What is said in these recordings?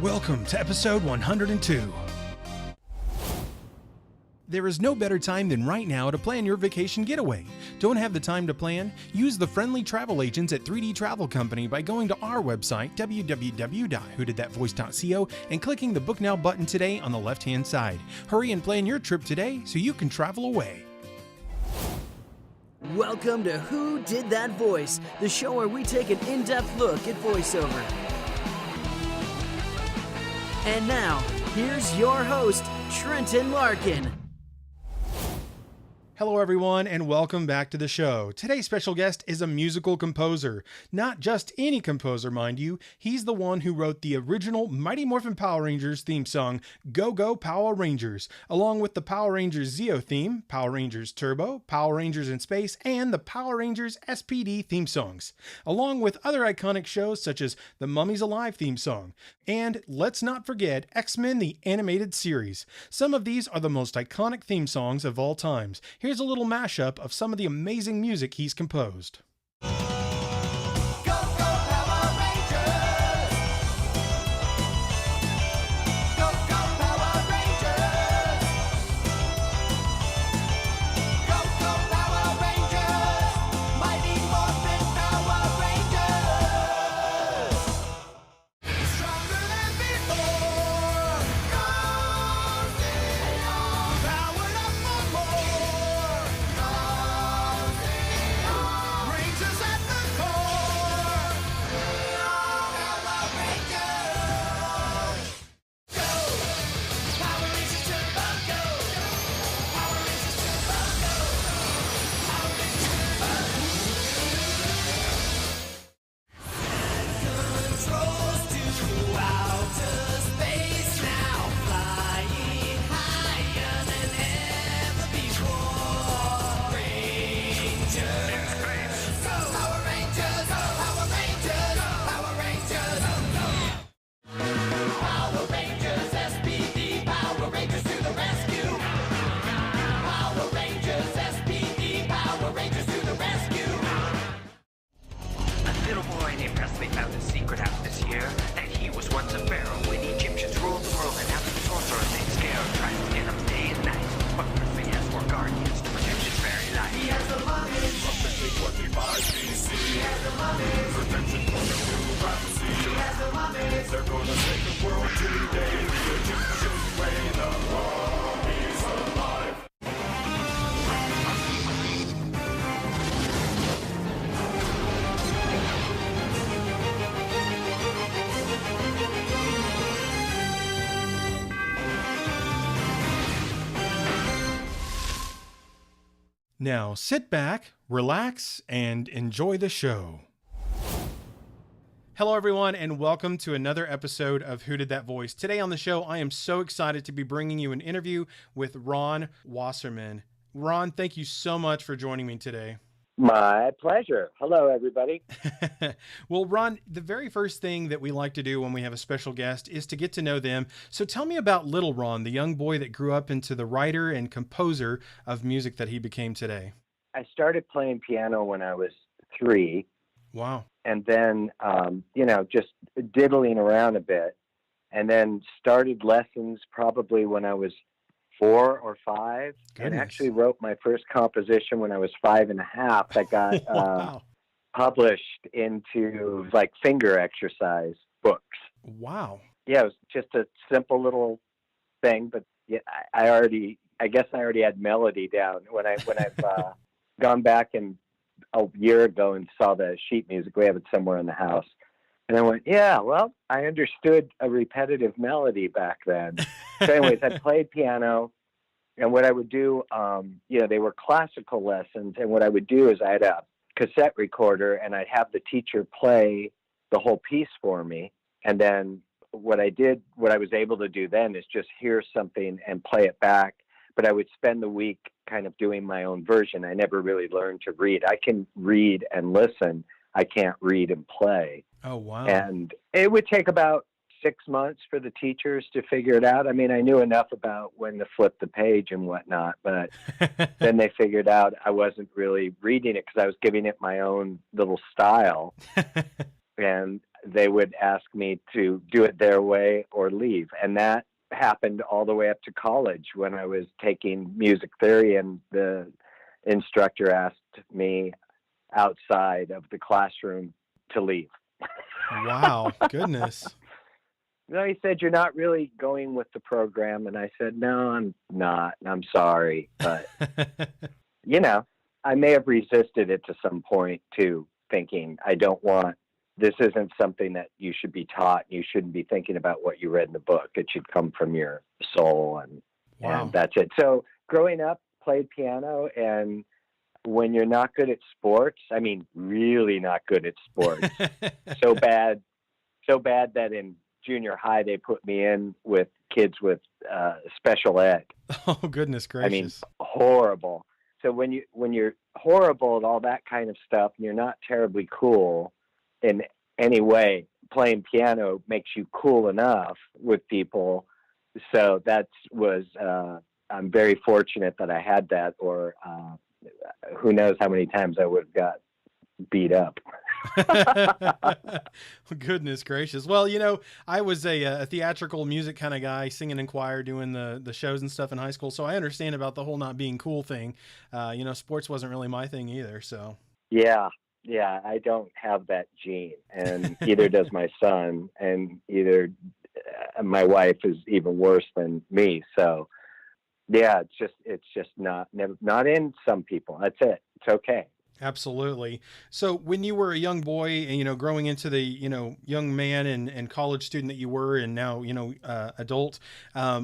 Welcome to episode 102. There is no better time than right now to plan your vacation getaway. Don't have the time to plan? Use the friendly travel agents at 3D Travel Company by going to our website, www.whodidthatvoice.co, and clicking the Book Now button today on the left-hand side. Hurry and plan your trip today so you can travel away. Welcome to Who Did That Voice, the show where we take an in-depth look at voiceover. And now, here's your host, Trenton Larkin. Hello everyone and welcome back to the show. Today's special guest is a musical composer. Not just any composer, mind you. He's the one who wrote the original Mighty Morphin Power Rangers theme song, Go Go Power Rangers, along with the Power Rangers Zeo theme, Power Rangers Turbo, Power Rangers in Space, and the Power Rangers SPD theme songs, along with other iconic shows such as the Mummies Alive theme song. And let's not forget X-Men the Animated Series. Some of these are the most iconic theme songs of all times. Here's a little mashup of some of the amazing music he's composed. Now sit back, relax, and enjoy the show. Hello everyone and welcome to another episode of Who Did That Voice. Today on the show, I am so excited to be bringing you an interview with Ron Wasserman. Ron, thank you so much for joining me today. My pleasure. Hello, everybody. Well, Ron, the very first thing that we like to do when we have a special guest is to get to know them. So tell me about little Ron, the young boy that grew up into the writer and composer of music that he became today. I started playing piano when I was 3. Wow. And then, just diddling around a bit. And then started lessons probably when I was 4 or 5. Goodness. And actually wrote my first composition when I was 5.5 that got Wow. published into like finger exercise books. Wow. Yeah, it was just a simple little thing, but yeah, I guess I already had melody down when I've gone back and a year ago and saw the sheet music. We have it somewhere in the house. And I went, yeah, well, I understood a repetitive melody back then. So anyways, I played piano, and what I would do, they were classical lessons, and what I would do is I had a cassette recorder, and I'd have the teacher play the whole piece for me. And then what I was able to do then is just hear something and play it back. But I would spend the week kind of doing my own version. I never really learned to read. I can read and listen. I can't read and play. Oh, wow. And it would take about 6 months for the teachers to figure it out. I mean, I knew enough about when to flip the page and whatnot, but then they figured out I wasn't really reading it because I was giving it my own little style. And they would ask me to do it their way or leave. And that happened all the way up to college when I was taking music theory, and the instructor asked me outside of the classroom to leave. Wow, goodness. No, he said, "You're not really going with the program." And I said, "No, I'm not. I'm sorry." But, I may have resisted it to some point too, thinking this isn't something that you should be taught. You shouldn't be thinking about what you read in the book. It should come from your soul. And that's it. So growing up, played piano, and when you're not good at sports, I mean, really not good at sports, so bad that in junior high, they put me in with kids with special ed. Oh, goodness gracious. I mean, horrible. So when you're horrible at all that kind of stuff, and you're not terribly cool in any way, playing piano makes you cool enough with people. So I'm very fortunate that I had that, or who knows how many times I would have got beat up. Goodness gracious. Well, I was a theatrical music kind of guy, singing in choir, doing the shows and stuff in high school. So I understand about the whole not being cool thing. Sports wasn't really my thing either. So yeah, I don't have that gene, and either does my son, and either my wife is even worse than me. So yeah, it's just not in some people. That's it. It's okay. Absolutely. So when you were a young boy and, growing into the, young man and college student that you were, and now, adult,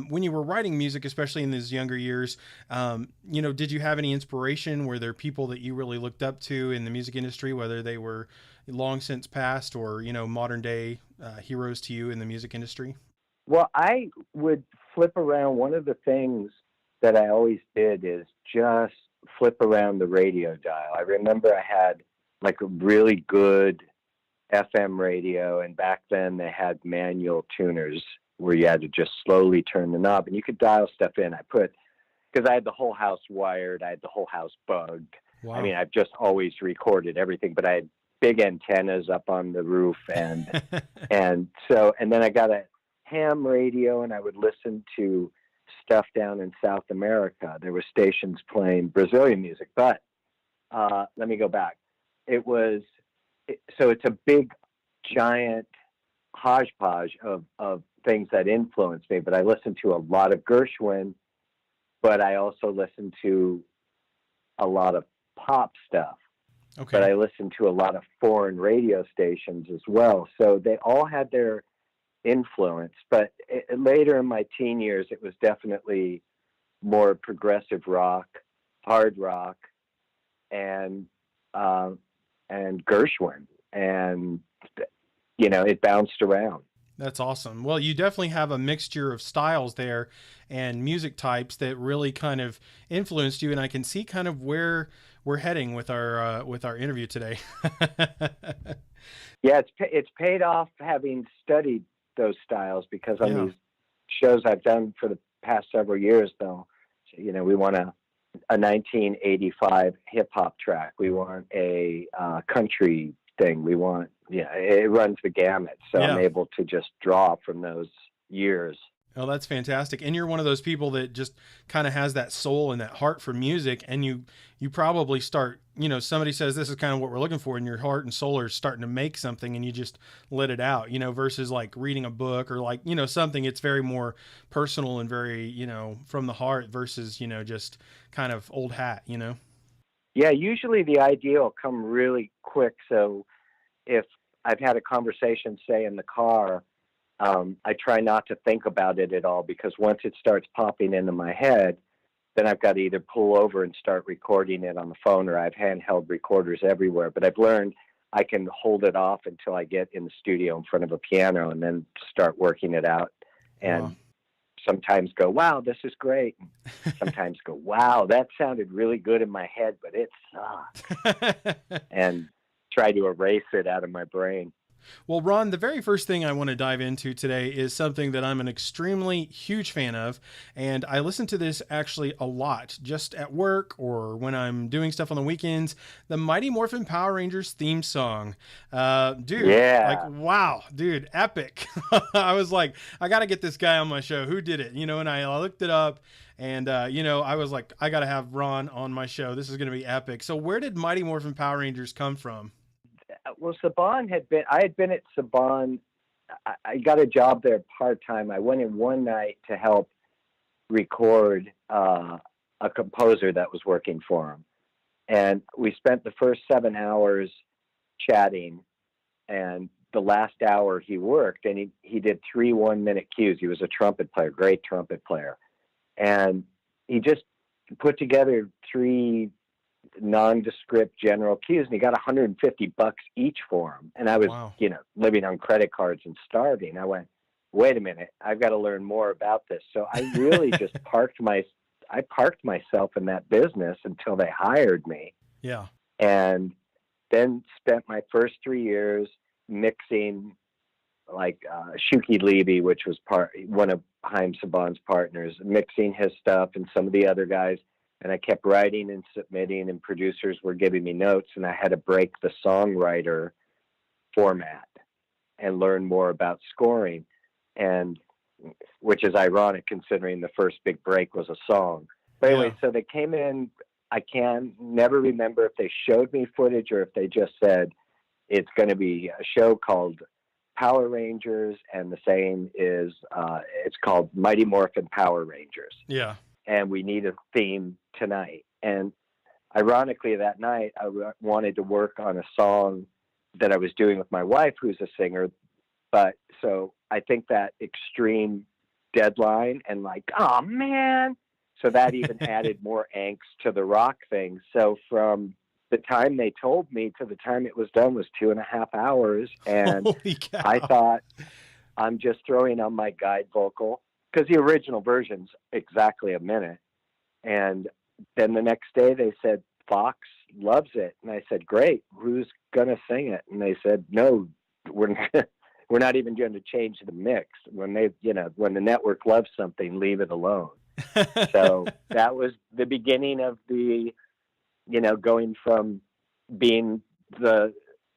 when you were writing music, especially in those younger years, did you have any inspiration? Were there people that you really looked up to in the music industry, whether they were long since passed or, modern day heroes to you in the music industry? Well, I would flip around. One of the things that I always did is just flip around the radio dial. I remember I had like a really good FM radio, and back then they had manual tuners where you had to just slowly turn the knob and you could dial stuff in. Because I had the whole house wired, I had the whole house bugged. Wow. I mean, I've just always recorded everything, but I had big antennas up on the roof, and and then I got a ham radio, and I would listen to stuff down in South America. There were stations playing Brazilian music, but let me go back. So it's a big, giant hodgepodge of things that influenced me, but I listened to a lot of Gershwin, but I also listened to a lot of pop stuff. Okay. But I listened to a lot of foreign radio stations as well. So they all had their influence, but later in my teen years, it was definitely more progressive rock, hard rock, and Gershwin, and it bounced around. That's awesome. Well, you definitely have a mixture of styles there and music types that really kind of influenced you, and I can see kind of where we're heading with our interview today. Yeah, it's paid off having studied those styles, because on these shows I've done for the past several years, though, we want a 1985 hip hop track. We want a country thing. We want, it runs the gamut. So I'm able to just draw from those years. Oh, that's fantastic. And you're one of those people that just kind of has that soul and that heart for music. And you probably start, somebody says this is kind of what we're looking for, and your heart and soul are starting to make something, and you just let it out, versus like reading a book or like, something. It's very more personal and very, from the heart versus, just kind of old hat, Yeah, usually the idea will come really quick. So if I've had a conversation, say in the car, I try not to think about it at all, because once it starts popping into my head, then I've got to either pull over and start recording it on the phone, or I have handheld recorders everywhere. But I've learned I can hold it off until I get in the studio in front of a piano, and then start working it out. And sometimes go, wow, this is great. Sometimes go, wow, that sounded really good in my head, but it sucked. And try to erase it out of my brain. Well, Ron, the very first thing I want to dive into today is something that I'm an extremely huge fan of. And I listen to this actually a lot, just at work or when I'm doing stuff on the weekends. The Mighty Morphin Power Rangers theme song. Dude, like, Yeah. wow, dude, epic. I was like, I got to get this guy on my show. Who did it? And I looked it up. And, I was like, I got to have Ron on my show. This is going to be epic. So where did Mighty Morphin Power Rangers come from? Well, I had been at Saban. I got a job there part-time. I went in one night to help record a composer that was working for him. And we spent the first 7 hours chatting, and the last hour he worked, and he did 3 1-minute cues. He was a trumpet player, great trumpet player. And he just put together 3 nondescript general cues, and he got $150 each for them. And I was, Wow. Living on credit cards and starving. I went, wait a minute, I've got to learn more about this. So I really just parked myself in that business until they hired me. Yeah. And then spent my first 3 years mixing, like Shuki Levy, which was one of Haim Saban's partners, mixing his stuff and some of the other guys. And I kept writing and submitting, and producers were giving me notes, and I had to break the songwriter format and learn more about scoring, and which is ironic considering the first big break was a song. But anyway, Yeah. So they came in. I can never remember if they showed me footage or if they just said it's going to be a show called Power Rangers, and the saying is it's called Mighty Morphin Power Rangers. Yeah. And we need a theme tonight. And ironically, that night, I wanted to work on a song that I was doing with my wife, who's a singer. But so I think that extreme deadline and like, oh man. So that even added more angst to the rock thing. So from the time they told me to the time it was done was 2.5 hours. And Holy cow. I thought, I'm just throwing on my guide vocal, because the original version's exactly a minute. And then the next day they said, Fox loves it. And I said, great, who's going to sing it? And they said, no, we're not even going to change the mix. When when the network loves something, leave it alone. So that was the beginning of the, going from being the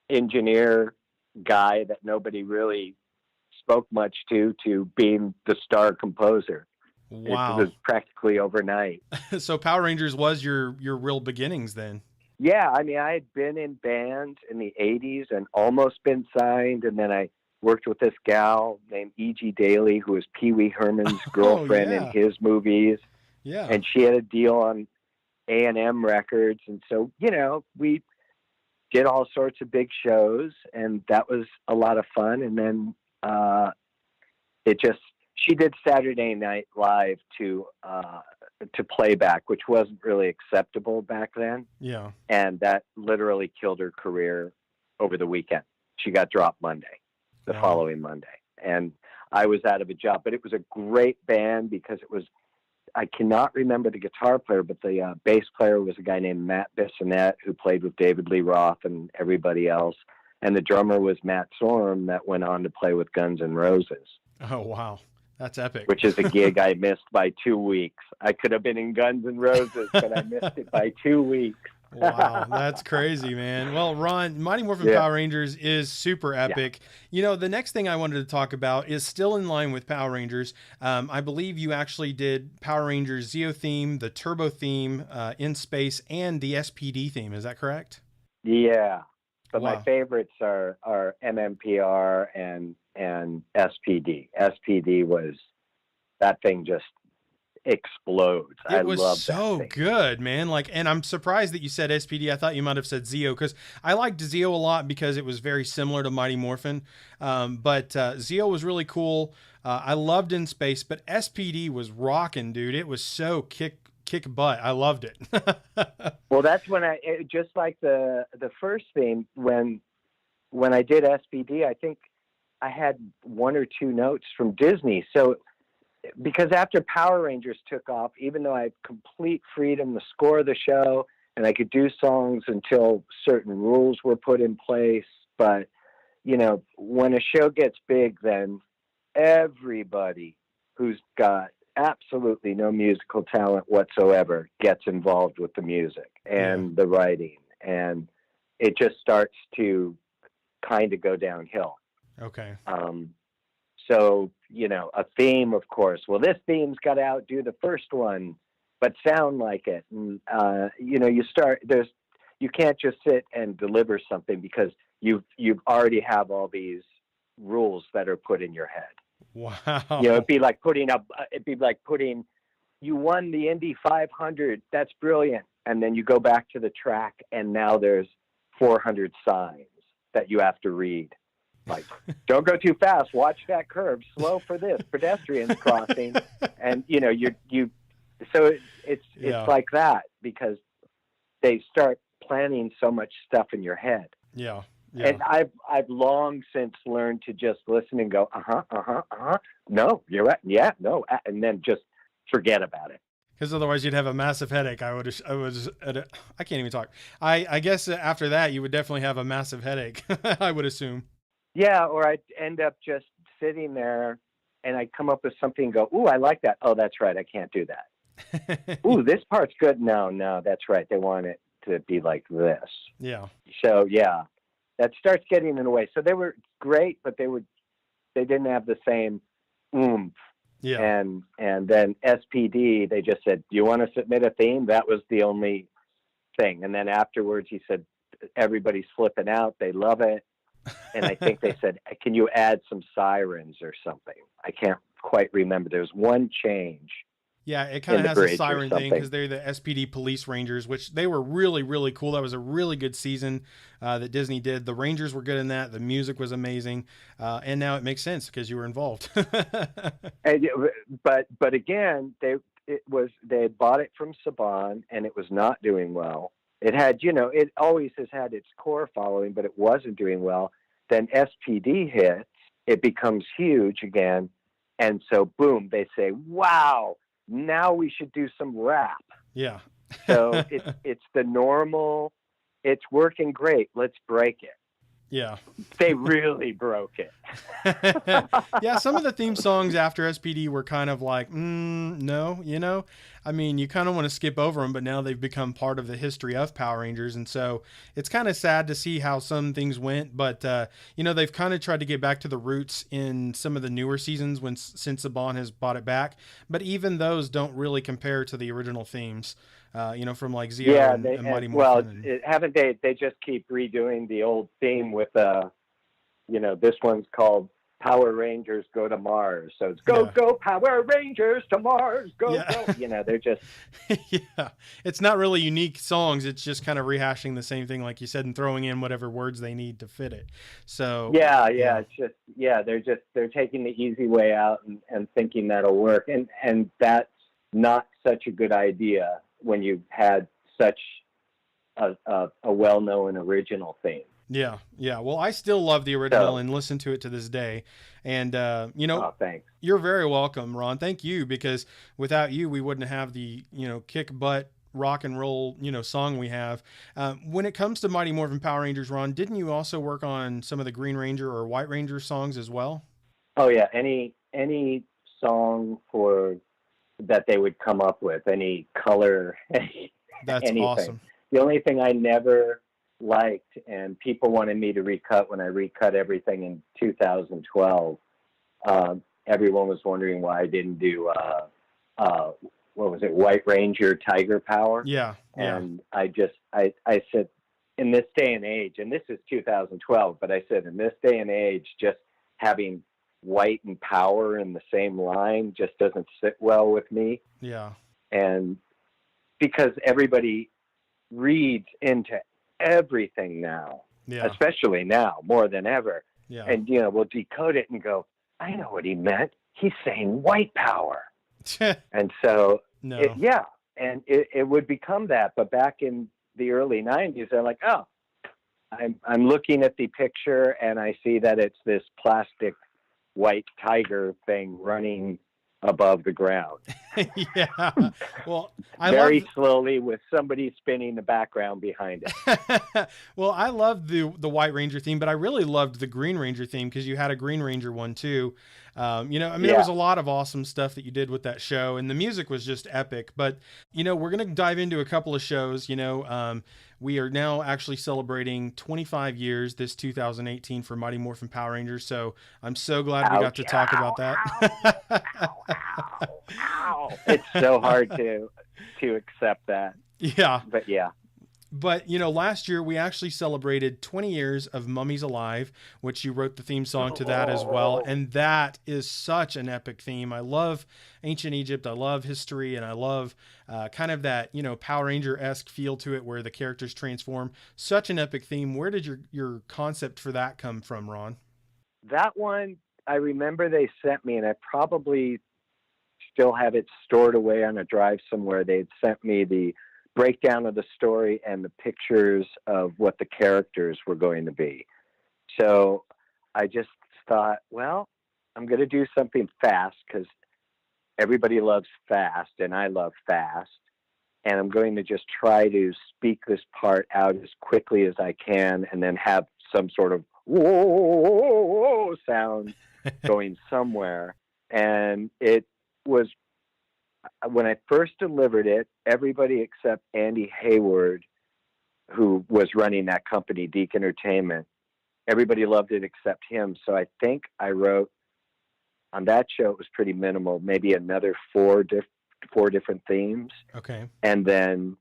engineer guy that nobody really spoke much to being the star composer. Wow. It was practically overnight. So Power Rangers was your real beginnings then. Yeah, I mean, I had been in bands in the 80s and almost been signed, and then I worked with this gal named E.G. Daly, who was Pee Wee Herman's girlfriend yeah. in his movies. Yeah. And she had a deal on A&M Records, and so, we did all sorts of big shows, and that was a lot of fun. And then she did Saturday Night Live to playback, which wasn't really acceptable back then. Yeah. And that literally killed her career over the weekend. She got dropped the Wow. following Monday. And I was out of a job, but it was a great band because I cannot remember the guitar player, but the bass player was a guy named Matt Bissonette, who played with David Lee Roth and everybody else. And the drummer was Matt Sorum, that went on to play with Guns N' Roses. Oh, wow. That's epic. Which is a gig I missed by 2 weeks. I could have been in Guns N' Roses, but I missed it by 2 weeks. Wow, that's crazy, man. Well, Ron, Mighty Morphin Power Rangers is super epic. Yeah. The next thing I wanted to talk about is still in line with Power Rangers. I believe you actually did Power Rangers Zeo theme, the Turbo theme, In Space, and the SPD theme. Is that correct? Yeah. But Wow. my favorites are MMPR and SPD. SPD was, that thing just explodes. I It was love so that thing. good, man. And I'm surprised that you said SPD. I thought you might have said Zeo, because I liked Zeo a lot because it was very similar to Mighty Morphin. But Zeo was really cool. I loved In Space, but SPD was rocking, dude. It was so kick butt. I loved it. Well, that's when just like the first theme, when I did SPD, I think I had 1 or 2 notes from Disney. So because after Power Rangers took off, even though I had complete freedom to score the show and I could do songs until certain rules were put in place, but when a show gets big, then everybody who's got absolutely no musical talent whatsoever gets involved with the music and the writing, and it just starts to kind of go downhill. Okay. So, a theme, of course, well, this theme's got to outdo the first one, but sound like it. And, you can't just sit and deliver something because you've already have all these rules that are put in your head. Wow. It'd be like putting, you won the Indy 500. That's brilliant. And then you go back to the track and now there's 400 signs that you have to read. Like, don't go too fast. Watch that curve. Slow for this pedestrians crossing. And so it's like that because they start planning so much stuff in your head. Yeah. And I've long since learned to just listen and go, no, you're right. Yeah, no. And then just forget about it. Because otherwise you'd have a massive headache. I can't even talk. I guess after that you would definitely have a massive headache. I would assume. Yeah, or I'd end up just sitting there and I'd come up with something and go, ooh, I like that. Oh, that's right. I can't do that. Ooh, this part's good. No, that's right. They want it to be like this. Yeah. So, that starts getting in the way. So they were great, but they didn't have the same oomph. Yeah. And then SPD, they just said, do you want to submit a theme? That was the only thing. And then afterwards he said, everybody's flipping out. They love it. And I think they said, can you add some sirens or something? I can't quite remember. There's one change. Yeah, it kind of has a siren thing because they're the SPD Police Rangers, which they were really, really cool. That was a really good season that Disney did. The Rangers were good in that. The music was amazing. And now it makes sense because you were involved. But again, they had bought it from Saban and it was not doing well. It had, it always has had its core following, but it wasn't doing well. Then SPD hits, it becomes huge again. And so, boom, they say, wow, now we should do some rap. Yeah. So it's the normal, it's working great. Let's break it. Yeah. They really broke it. Yeah, some of the theme songs after SPD were kind of like, no, I mean, you kind of want to skip over them, but now they've become part of the history of Power Rangers. And so it's kind of sad to see how some things went, but, they've kind of tried to get back to the roots in some of the newer seasons since Saban has bought it back. But even those don't really compare to the original themes. From like Zeo and Mighty Morphin. Well, haven't they? They just keep redoing the old theme with, this one's called Power Rangers Go to Mars. So it's go Power Rangers to Mars, go. They're just. Yeah, it's not really unique songs. It's just kind of rehashing the same thing, like you said, and throwing in whatever words they need to fit it. So it's just they're taking the easy way out and thinking that'll work, and that's not such a good idea when you've had such a well-known original theme. Yeah. Well, I still love the original and listen to it to this day. And, thanks. You're very welcome, Ron. Thank you, because without you, we wouldn't have the, kick butt rock and roll, song we have. When it comes to Mighty Morphin Power Rangers, Ron, didn't you also work on some of the Green Ranger or White Ranger songs as well? Oh yeah. Any song that they would come up with, any color, that's anything. Awesome. The only thing I never liked, and people wanted me to recut when I recut everything in 2012, everyone was wondering why I didn't do what was it, White Ranger Tiger Power? Yeah. And I said, in this day and age, and this is 2012, but I said, in this day and age, just having White and Power in the same line just doesn't sit well with me. Yeah. And because everybody reads into everything now, especially now more than ever. Yeah. And, we'll decode it and go, I know what he meant. He's saying white power. And so, it would become that. But back in the early 90s, they're like, oh, I'm looking at the picture and I see that it's this plastic white tiger thing running above the ground. Yeah. Well, I very love. slowly with somebody spinning the background behind it. Well, I loved the White Ranger theme, but I really loved the Green Ranger theme because you had a Green Ranger one too. I mean, there Yeah. was a lot of awesome stuff that you did with that show, and the music was just epic. But we're gonna dive into a couple of shows. We are now actually celebrating 25 years this 2018 for Mighty Morphin Power Rangers. So I'm so glad we got Ouch. to talk Ow, about that. ow, ow, ow. It's so hard to accept that. Yeah. But yeah. But last year we actually celebrated 20 years of Mummies Alive, which you wrote the theme song to that as well. And that is such an epic theme. I love ancient Egypt. I love history, and I love kind of that, Power Ranger-esque feel to it where the characters transform. Such an epic theme. Where did your concept for that come from, Ron? That one, I remember they sent me, and I probably still have it stored away on a drive somewhere. They'd sent me the breakdown of the story and the pictures of what the characters were going to be. So I just thought, well, I'm going to do something fast because everybody loves fast and I love fast. And I'm going to just try to speak this part out as quickly as I can and then have some sort of whoa sound going somewhere. And it was, when I first delivered it, everybody except Andy Hayward, who was running that company, Deke Entertainment, everybody loved it except him. So I think I wrote on that show, it was pretty minimal, maybe another four different themes. Okay. And then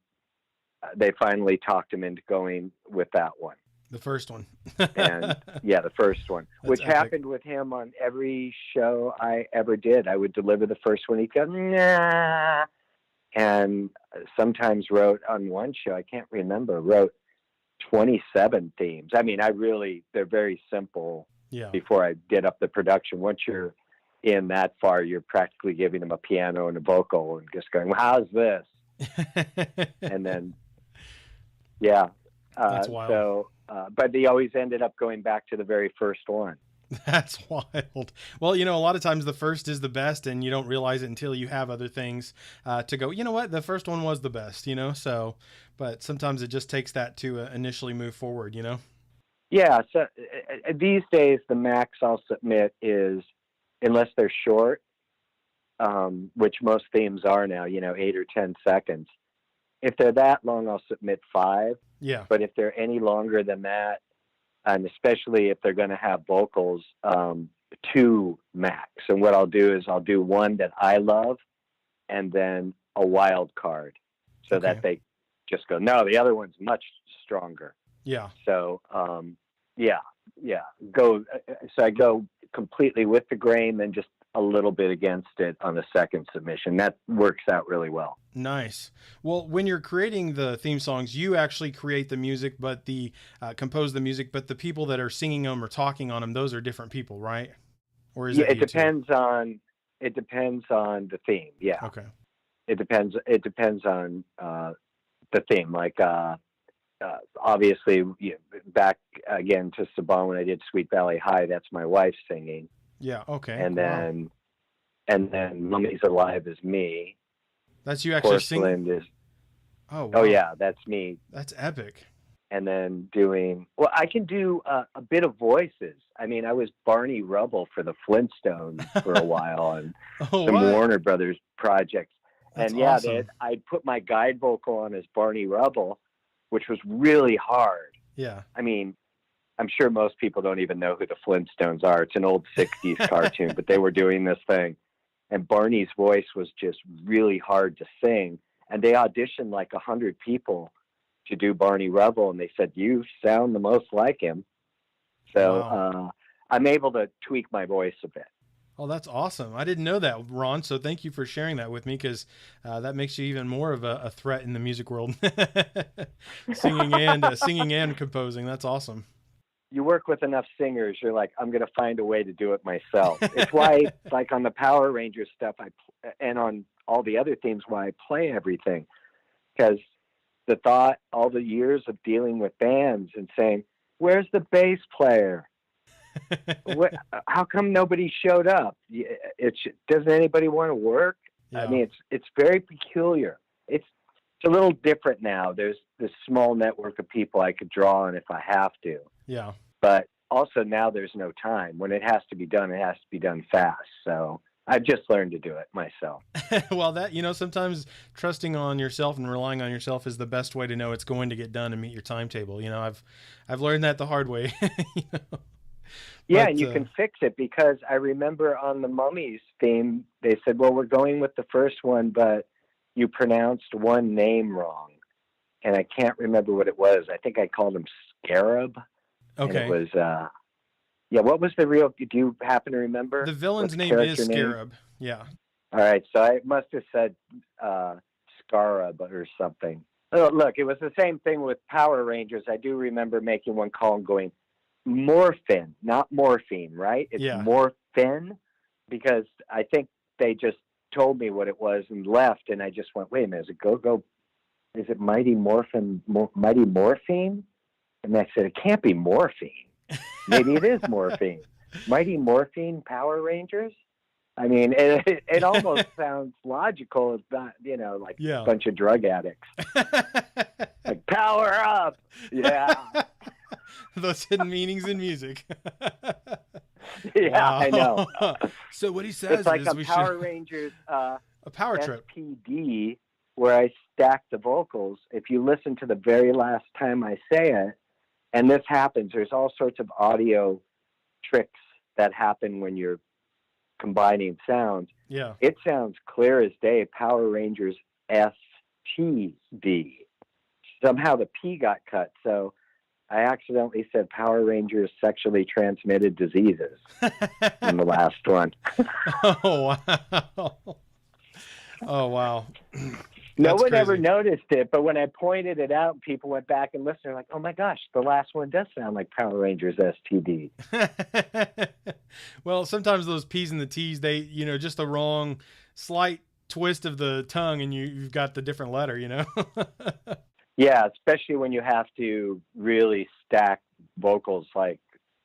they finally talked him into going with that one. The first one. And yeah, the first one, which epic. happened with him on every show I ever did. I would deliver the first one. He'd go, nah. And sometimes wrote on one show, I can't remember, wrote 27 themes. I mean, they're very simple. Yeah. Before I did up the production. Once you're in that far, you're practically giving them a piano and a vocal and just going, well, how's this? And then, yeah. That's wild. So, but they always ended up going back to the very first one. That's wild. Well, a lot of times the first is the best and you don't realize it until you have other things to go, you know what, the first one was the best, so, but sometimes it just takes that to initially move forward, Yeah. So these days, the max I'll submit is, unless they're short, which most themes are now, 8 or 10 seconds. If they're that long, I'll submit 5. Yeah. But if they're any longer than that, and especially if they're going to have vocals, 2 max. And what I'll do is I'll do one that I love and then a wild card so that they just go, no, the other one's much stronger. Yeah. So, yeah. So I go completely with the grain, then just a little bit against it on the second submission. That works out really well. Nice. Well, when you're creating the theme songs, you actually create the music, but compose the music, but the people that are singing them or talking on them, those are different people, right? Or is it depends on the theme. Yeah. Okay. It depends on the theme. Like obviously, back again to Saban when I did Sweet Valley High, that's my wife singing. Yeah. Okay. And then Mummies Alive is me. That's you actually singing? Is. Oh. Wow. Oh yeah, that's me. That's epic. And then I can do a bit of voices. I mean, I was Barney Rubble for the Flintstones for a while and some Warner Brothers projects. That's and yeah, awesome. I put my guide vocal on as Barney Rubble, which was really hard. Yeah. I mean, I'm sure most people don't even know who the Flintstones are. It's an old 60s cartoon, but they were doing this thing. And Barney's voice was just really hard to sing. And they auditioned like 100 people to do Barney Rubble, and they said, you sound the most like him. So wow. I'm able to tweak my voice a bit. Oh, that's awesome. I didn't know that, Ron. So thank you for sharing that with me, because that makes you even more of a threat in the music world. singing and composing. That's awesome. You work with enough singers, you're like, I'm going to find a way to do it myself. It's why, like on the Power Rangers stuff, and on all the other themes, why I play everything. Because the thought, all the years of dealing with bands and saying, where's the bass player? How come nobody showed up? Doesn't anybody want to work? I mean, it's very peculiar. It's a little different now. There's this small network of people I could draw on if I have to. Yeah. But also now there's no time. When it has to be done, it has to be done fast. So I've just learned to do it myself. Well, that, sometimes trusting on yourself and relying on yourself is the best way to know it's going to get done and meet your timetable. I've learned that the hard way. Yeah, But, and you can fix it, because I remember on the Mummies theme, they said, well, we're going with the first one, but you pronounced one name wrong. And I can't remember what it was. I think I called him Scarab. Okay. And it was, what was the real, do you happen to remember? The villain's name is Scarab. Yeah. All right, so I must have said Scarab or something. Oh, look, it was the same thing with Power Rangers. I do remember making one call and going, Morphin, not morphine, right? It's Morphin, because I think they just told me what it was and left, and I just went, wait a minute, is it go? Is it Mighty Morphin, Mighty Morphine? And I said, it can't be morphine. Maybe it is morphine. Mighty Morphin Power Rangers? I mean, it almost sounds logical. It's not, like a bunch of drug addicts. Like, power up! Yeah. Those hidden meanings in music. Yeah, wow. I know. So what he says it's like is a Power Rangers a power trip SPD, where I stack the vocals. If you listen to the very last time I say it, and this happens, there's all sorts of audio tricks that happen when you're combining sounds. Yeah. It sounds clear as day. Power Rangers STD. Somehow the P got cut, so I accidentally said Power Rangers sexually transmitted diseases in the last one. Oh, wow. Oh, wow. No That's one crazy. ever noticed it, but when I pointed it out, people went back and listened. They're like, oh my gosh, the last one does sound like Power Rangers STD. Well, sometimes those P's and the T's, they, just the wrong slight twist of the tongue, and you've got the different letter, Yeah, especially when you have to really stack vocals like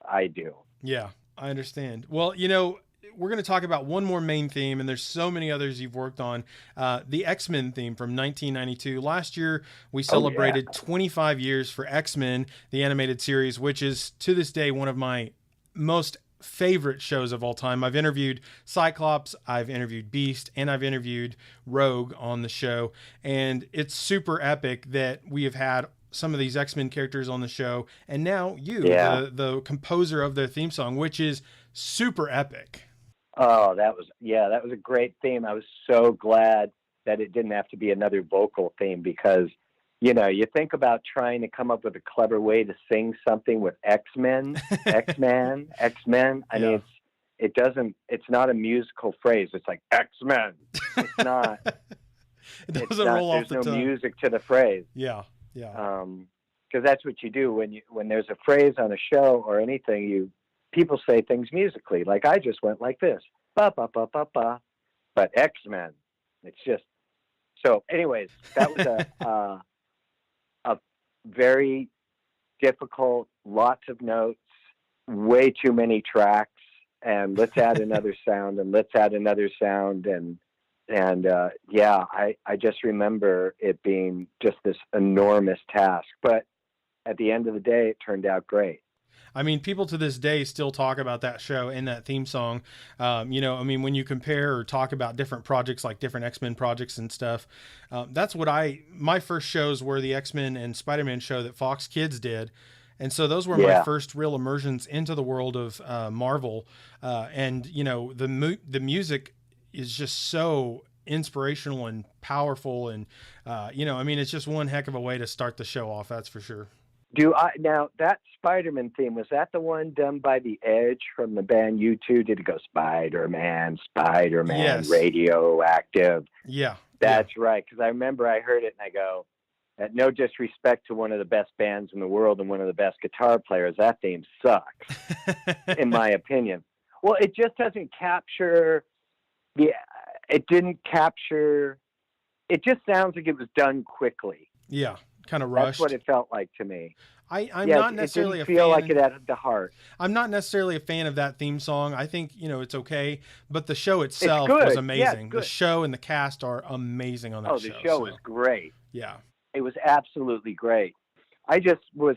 I do. Yeah, I understand. Well, we're going to talk about one more main theme, and there's so many others you've worked on. The X-Men theme from 1992. Last year, we celebrated 25 years for X-Men, the animated series, which is to this day one of my most favorite shows of all time. I've interviewed Cyclops, I've interviewed Beast, and I've interviewed Rogue on the show, and it's super epic that we have had some of these X-Men characters on the show, and now you, the composer of their theme song, which is super epic. Oh, that was a great theme. I was so glad that it didn't have to be another vocal theme, because you think about trying to come up with a clever way to sing something with X-Men, X-Man, X-Men. I mean, it's not a musical phrase. It's like X-Men. It's not. It doesn't roll off the tongue. There's no music to the phrase. Yeah. Because that's what you do when there's a phrase on a show or anything. People say things musically. Like I just went like this, ba ba ba ba ba. But X-Men, it's just so. Anyways, that was a very difficult, lots of notes, way too many tracks, and let's add another sound, and let's add another sound, and I just remember it being just this enormous task. But at the end of the day, it turned out great. I mean, people to this day still talk about that show and that theme song. When you compare or talk about different projects, like different X-Men projects and stuff, that's what my first shows were the X-Men and Spider-Man show that Fox Kids did. And so those were my first real immersions into the world of Marvel. The music is just so inspirational and powerful. And, it's just one heck of a way to start the show off. That's for sure. Now that Spider-Man theme, was that the one done by The Edge from the band U2? Did it go Spider-Man, Yes. Radioactive? Yeah. That's right. Because I remember I heard it and I go, at no disrespect to one of the best bands in the world and one of the best guitar players, that theme sucks, in my opinion. Well, it just doesn't capture it just sounds like it was done quickly. Yeah. kind of That's what rushed. it felt like to me. I'm Yeah, not it didn't necessarily a feel like fan. it had the heart. I'm not necessarily a fan of that theme song. I think, it's okay, but the show It's itself was good. Yeah, it's amazing. The good. show and the cast are amazing on that Oh, the show. show So, was great. yeah. It was absolutely great. I just was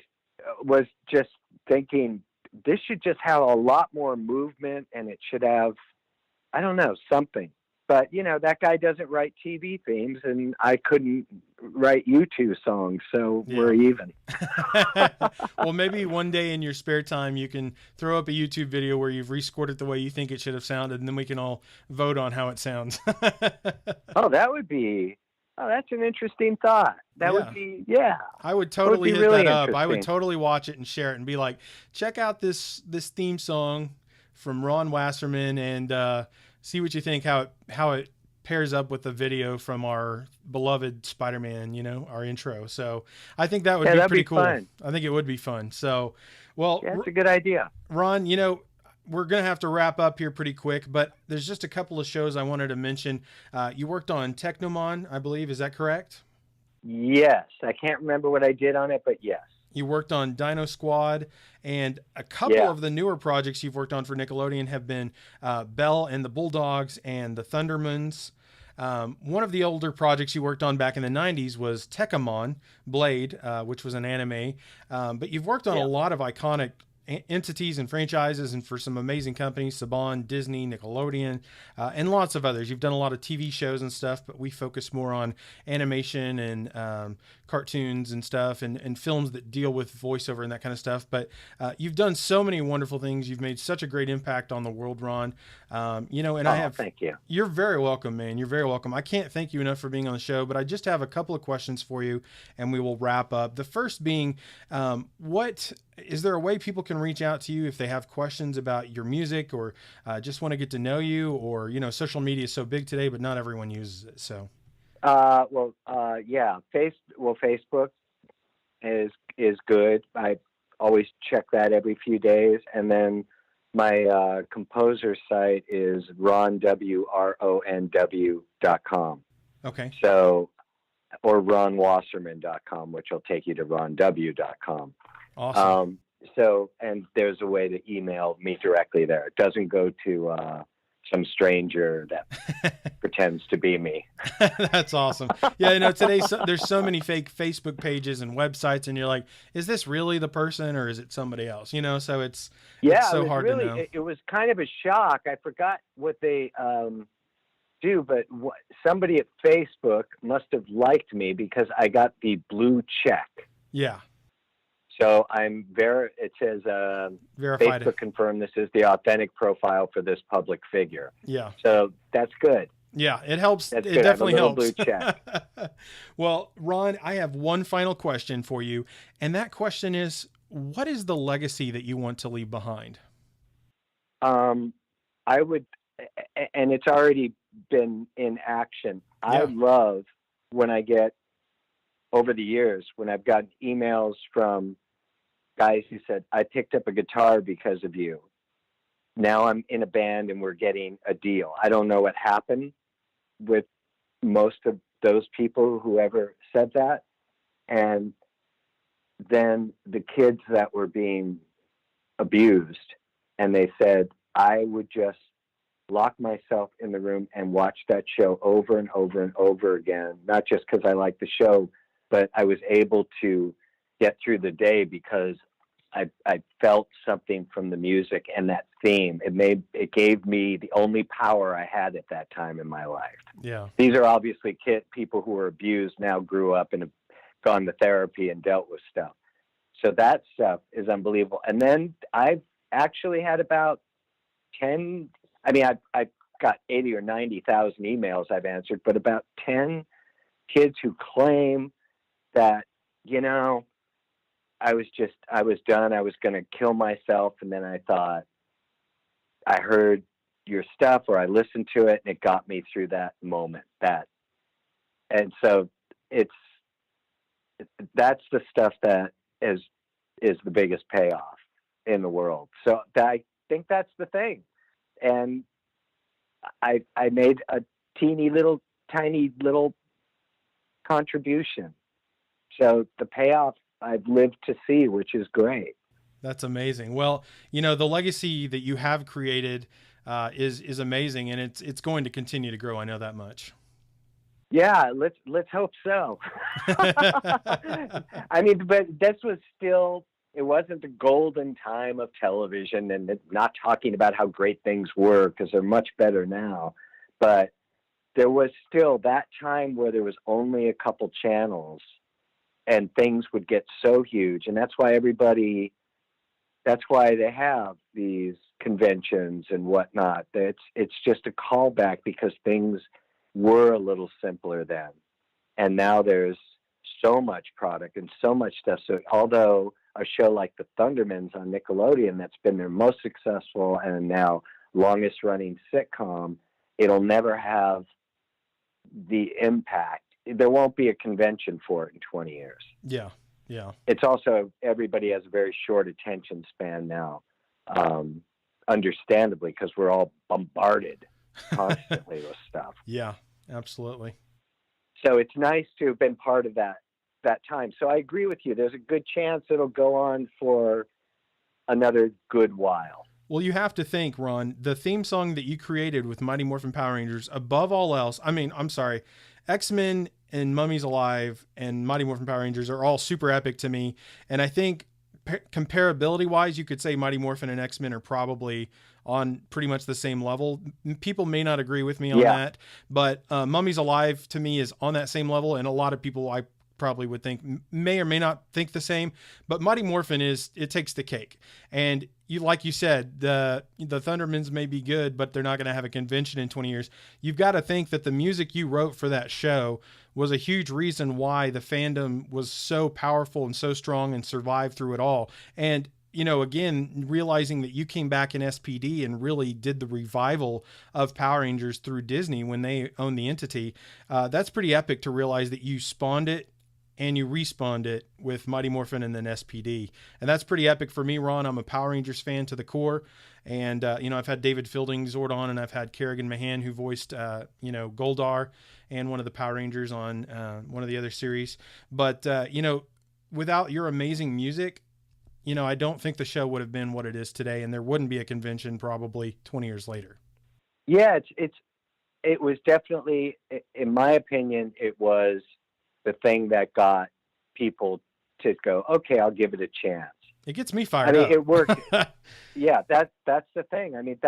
just thinking this should just have a lot more movement, and it should have, I don't know, something. But that guy doesn't write TV themes, and I couldn't write U2 songs, so Yeah. we're even. Well, maybe one day in your spare time you can throw up a YouTube video where you've rescored it the way you think it should have sounded, and then we can all vote on how it sounds. Oh, that's an interesting thought. That would be, yeah. I would totally hit really that up. I would interesting. totally watch it and share it and be like, check out this theme song from Ron Wasserman and see what you think, how it pairs up with the video from our beloved Spider-Man, our intro. So I think that would be that'd pretty be cool. fun. I think it would be fun. So, well, Yeah, it's a good idea. Ron, we're going to have to wrap up here pretty quick, but there's just a couple of shows I wanted to mention. You worked on Technomon, I believe. Is that correct? Yes. I can't remember what I did on it, but yes. You worked on Dino Squad, and a couple of the newer projects you've worked on for Nickelodeon have been Belle and the Bulldogs and the Thundermans. One of the older projects you worked on back in the 90s was Tekkamon Blade, which was an anime. But you've worked on a lot of iconic entities and franchises, and for some amazing companies, Saban, Disney, Nickelodeon, and lots of others. You've done a lot of TV shows and stuff, but we focus more on animation and cartoons and stuff, and films that deal with voiceover and that kind of stuff. But you've done so many wonderful things. You've made such a great impact on the world, Ron. Thank you. You're very welcome, man. You're very welcome. I can't thank you enough for being on the show, but I just have a couple of questions for you, and we will wrap up. The first being, is there a way people can reach out to you if they have questions about your music or just want to get to know you, or, social media is so big today, but not everyone uses it. So, yeah. Facebook is good. I always check that every few days. And then my composer site is ronw.com. Okay. So, or ronwasserman.com, which will take you to ronw.com. Awesome. And there's a way to email me directly there. It doesn't go to some stranger that pretends to be me. That's awesome. Yeah, today there's so many fake Facebook pages and websites, and you're like, is this really the person or is it somebody else? So it's so hard to know. It was kind of a shock. I forgot what they do, but somebody at Facebook must have liked me because I got the blue check. Yeah. So it says, verified. Facebook confirmed this is the authentic profile for this public figure. Yeah. So that's good. Yeah, it helps. That's it good. definitely helps. Blue check. Well, Ron, I have one final question for you. And that question is, what is the legacy that you want to leave behind? I would, and it's already been in action. Yeah. I love when I get, over the years, when I've gotten emails from guys who said, I picked up a guitar because of you. Now I'm in a band and we're getting a deal. I don't know what happened with most of those people who ever said that. And then the kids that were being abused, and they said, I would just lock myself in the room and watch that show over and over and over again, not just because I like the show, but I was able to get through the day because I felt something from the music and that theme. It gave me the only power I had at that time in my life. Yeah. These are obviously people who were abused, now grew up and have gone to therapy and dealt with stuff. So that stuff is unbelievable. And then I've actually had about 10, I've got 80 or 90,000 emails I've answered, but about 10 kids who claim that, I was done. I was going to kill myself. And then I thought, I heard your stuff, or I listened to it, and it got me through that moment. And so that's the stuff that is the biggest payoff in the world. So I think that's the thing. And I made a tiny little contribution So the payoff I've lived to see, which is great. That's amazing. Well, the legacy that you have created is amazing, and it's going to continue to grow. I know that much. Yeah, let's hope so. I mean, but this was still, it wasn't the golden time of television, and not talking about how great things were, because they're much better now. But there was still that time where there was only a couple channels and things would get so huge. And that's why they have these conventions and whatnot. It's just a callback because things were a little simpler then. And now there's so much product and so much stuff. So although a show like the Thundermans on Nickelodeon, that's been their most successful and now longest running sitcom, it'll never have the impact. There won't be a convention for it in 20 years. Yeah. Yeah. It's also, everybody has a very short attention span now. Understandably, because we're all bombarded constantly with stuff. Yeah, absolutely. So it's nice to have been part of that time. So I agree with you. There's a good chance it'll go on for another good while. Well, you have to think, Ron, the theme song that you created with Mighty Morphin Power Rangers, above all else, X-Men and Mummies Alive and Mighty Morphin Power Rangers are all super epic to me. And I think comparability wise, you could say Mighty Morphin and X-Men are probably on pretty much the same level. People may not agree with me on that, but Mummies Alive to me is on that same level. And a lot of people I probably would think may or may not think the same, but Mighty Morphin it takes the cake. And like you said, the Thundermans may be good, but they're not going to have a convention in 20 years. You've got to think that the music you wrote for that show was a huge reason why the fandom was so powerful and so strong and survived through it all. And again, realizing that you came back in SPD and really did the revival of Power Rangers through Disney when they owned the entity, that's pretty epic to realize that you spawned it and you respawned it with Mighty Morphin and then SPD. And that's pretty epic for me, Ron. I'm a Power Rangers fan to the core. And, I've had David Fielding Zordon, and I've had Kerrigan Mahan, who voiced, Goldar and one of the Power Rangers on one of the other series. But, without your amazing music, I don't think the show would have been what it is today, and there wouldn't be a convention probably 20 years later. Yeah, it was definitely, in my opinion, it was the thing that got people to go, okay, I'll give it a chance. It gets me fired up. It worked. Yeah, that's the thing. I mean,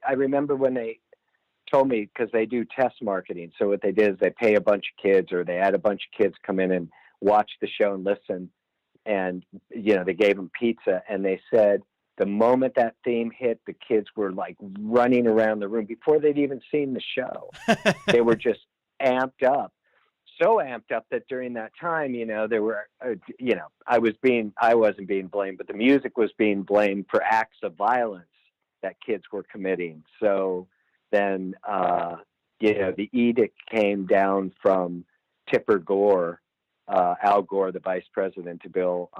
I remember when they told me, because they do test marketing. So what they did is they pay a bunch of kids, or they had a bunch of kids come in and watch the show and listen. And, they gave them pizza, and they said the moment that theme hit, the kids were like running around the room before they'd even seen the show. They were just amped up. So amped up that during that time, there were, I wasn't being blamed, but the music was being blamed for acts of violence that kids were committing. So then, the edict came down from Tipper Gore, Al Gore, the vice president, to Bill,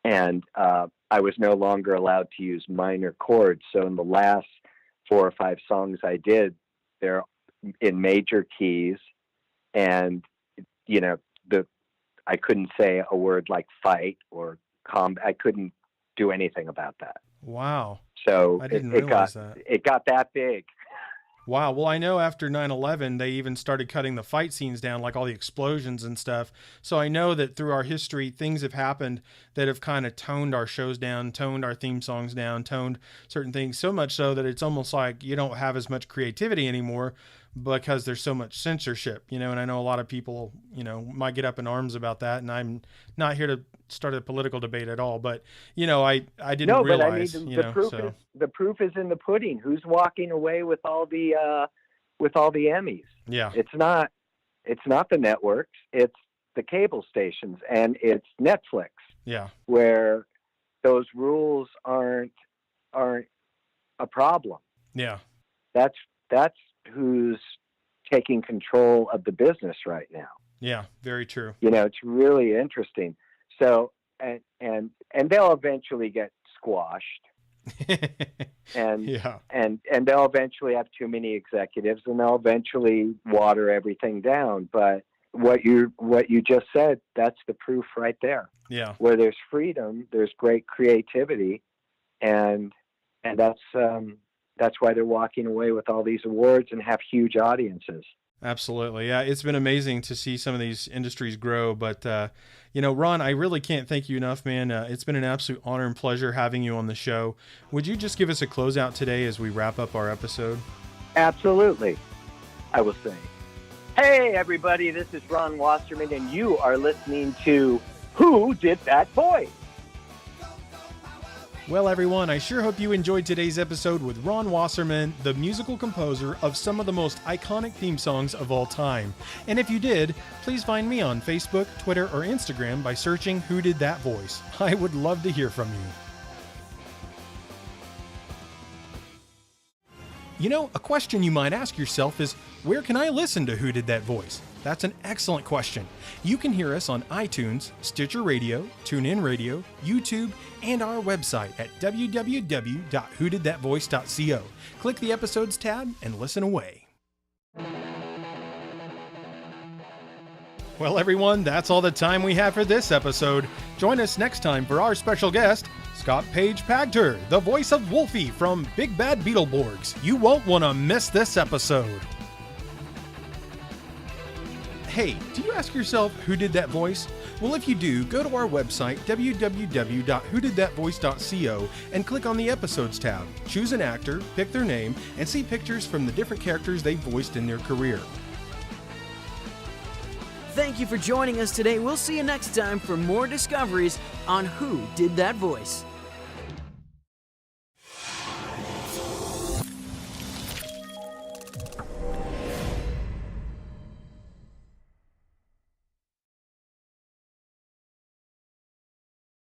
and I was no longer allowed to use minor chords. So in the last 4 or 5 songs I did, they're in major keys. And, I couldn't say a word like fight or I couldn't do anything about that. Wow. So I didn't realize that. It got that big. Wow. Well, I know after 9/11, they even started cutting the fight scenes down, like all the explosions and stuff. So I know that through our history, things have happened that have kind of toned our shows down, toned our theme songs down, toned certain things, so much so that it's almost like you don't have as much creativity anymore because there's so much censorship, and I know a lot of people, might get up in arms about that. And I'm not here to start a political debate at all, but, I didn't realize, the proof is in the pudding. Who's walking away with all the Emmys? Yeah. It's not the networks, it's the cable stations, and it's Netflix. Yeah. Where those rules aren't a problem. Yeah. That's who's taking control of the business right now. Yeah, very true. It's really interesting. So, and they'll eventually get squashed. and they'll eventually have too many executives, and they'll eventually water everything down. But what you just said, that's the proof right there. Yeah. Where there's freedom, there's great creativity, and that's why they're walking away with all these awards and have huge audiences. Absolutely. Yeah, it's been amazing to see some of these industries grow. But, Ron, I really can't thank you enough, man. It's been an absolute honor and pleasure having you on the show. Would you just give us a closeout today as we wrap up our episode? Absolutely. I will say, hey, everybody, this is Ron Wasserman, and you are listening to Who Did That Voice? Well, everyone, I sure hope you enjoyed today's episode with Ron Wasserman, the musical composer of some of the most iconic theme songs of all time. And if you did, please find me on Facebook, Twitter, or Instagram by searching Who Did That Voice. I would love to hear from you. You know, a question you might ask yourself is, where can I listen to Who Did That Voice? That's an excellent question. You can hear us on iTunes, Stitcher Radio, TuneIn Radio, YouTube, and our website at www.whodidthatvoice.co. Click the Episodes tab and listen away. Well, everyone, that's all the time we have for this episode. Join us next time for our special guest, Scott Page Pagter, the voice of Wolfie from Big Bad Beetleborgs. You won't want to miss this episode. Hey, do you ask yourself who did that voice? Well, if you do, go to our website, www.whodidthatvoice.co, and click on the Episodes tab. Choose an actor, pick their name, and see pictures from the different characters they voiced in their career. Thank you for joining us today. We'll see you next time for more discoveries on Who Did That Voice.